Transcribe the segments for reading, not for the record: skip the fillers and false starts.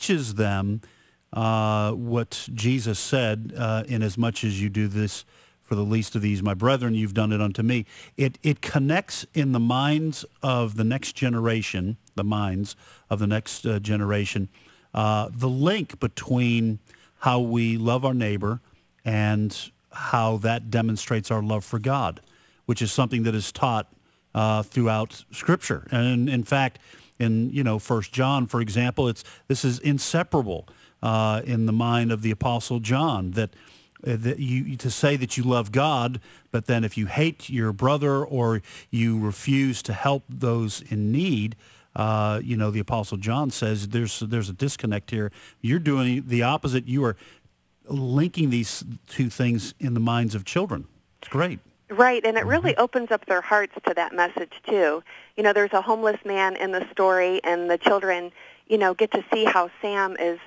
teaches them what Jesus said, inasmuch as you do this for the least of these, my brethren, you've done it unto me. It connects in the minds of the next generation, the link between how we love our neighbor and how that demonstrates our love for God, which is something that is taught throughout Scripture. And in fact, in 1 John, for example, this is inseparable in the mind of the Apostle John, that you to say that you love God, but then if you hate your brother or you refuse to help those in need, the Apostle John says there's a disconnect here. You're doing the opposite. You are linking these two things in the minds of children. It's great. Right, and it really opens up their hearts to that message, too. There's a homeless man in the story, and the children, get to see how Sam is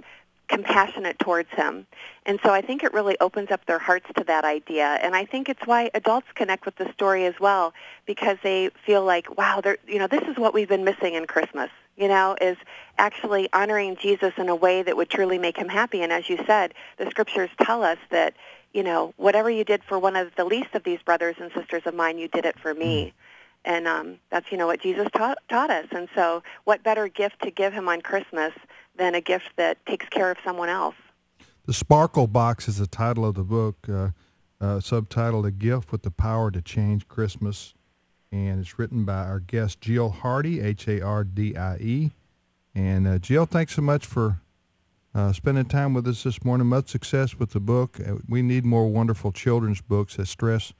compassionate towards him. And so I think it really opens up their hearts to that idea. And I think it's why adults connect with the story as well, because they feel like, wow, this is what we've been missing in Christmas, is actually honoring Jesus in a way that would truly make him happy. And as you said, the Scriptures tell us that, whatever you did for one of the least of these brothers and sisters of mine, you did it for me. And that's, what Jesus taught us. And so what better gift to give him on Christmas than a gift that takes care of someone else? The Sparkle Box is the title of the book, subtitled A Gift with the Power to Change Christmas. And it's written by our guest, Jill Hardie, Hardie. And Jill, thanks so much for spending time with us this morning. Much success with the book. We need more wonderful children's books that stress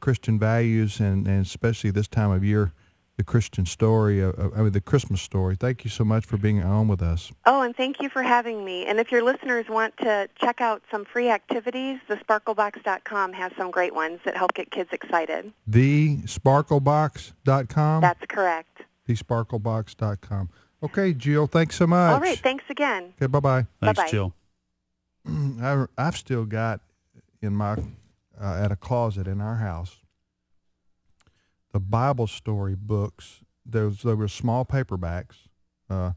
Christian values and especially this time of year, the Christian story, the Christmas story. Thank you so much for being on with us. Oh, and thank you for having me. And if your listeners want to check out some free activities, thesparklebox.com has some great ones that help get kids excited. Thesparklebox.com? That's correct. Thesparklebox.com. Okay, Jill, thanks so much. All right, thanks again. Okay, bye-bye. Thanks, Bye-bye. Jill. I've still got in my at a closet in our house the Bible story books. They were small paperbacks. The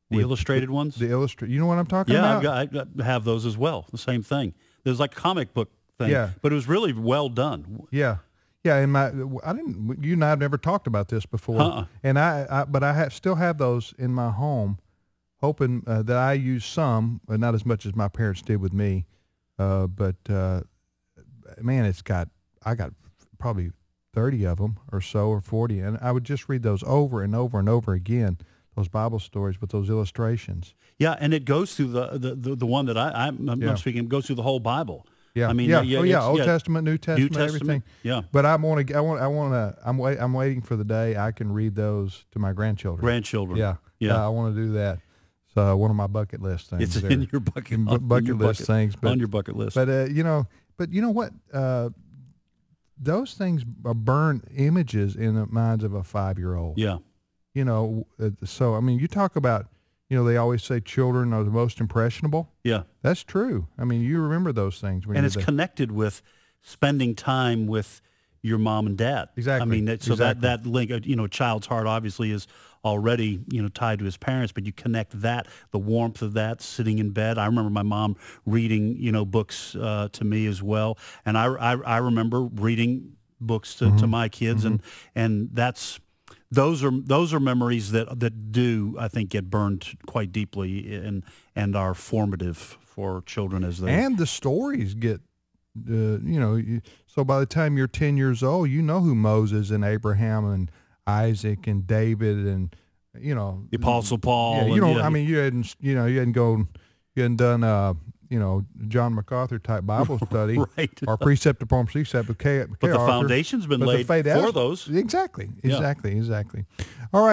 illustrated ones? The illustrated. You know what I'm talking about? Yeah, I have those as well. The same thing. There's like a comic book thing. Yeah. But it was really well done. Yeah. Yeah, you and I have never talked about this before. And but I still have those in my home, hoping that I use some, but not as much as my parents did with me. But man, I got probably 30 of them or so, or 40, and I would just read those over and over and over again, those Bible stories with those illustrations. Yeah, and it goes through the one that I'm speaking, goes through the whole Bible. Yeah, I mean, Old Testament, New Testament, everything. Yeah, but I'm waiting for the day I can read those to my grandchildren. Yeah. I want to do that. So one of my bucket list things. It's in your bucket list things, but on your bucket list. But you know what? Those things burn images in the minds of a 5-year-old. Yeah. So I mean, you talk about. They always say children are the most impressionable. Yeah. That's true. I mean, you remember those things. And it's connected with spending time with your mom and dad. Exactly. I mean, that link, a child's heart obviously is already, tied to his parents, but you connect that, the warmth of that, sitting in bed. I remember my mom reading, books to me as well. And I remember reading books to my kids. And that's... Those are memories that do, I think, get burned quite deeply and are formative for children as they... And the stories get, so by the time you're 10 years old, you know who Moses and Abraham and Isaac and David and, the Apostle Paul. Yeah, you hadn't done, John MacArthur type Bible study, right? Or precept upon precept. But the foundation's been laid for those. Exactly. All right.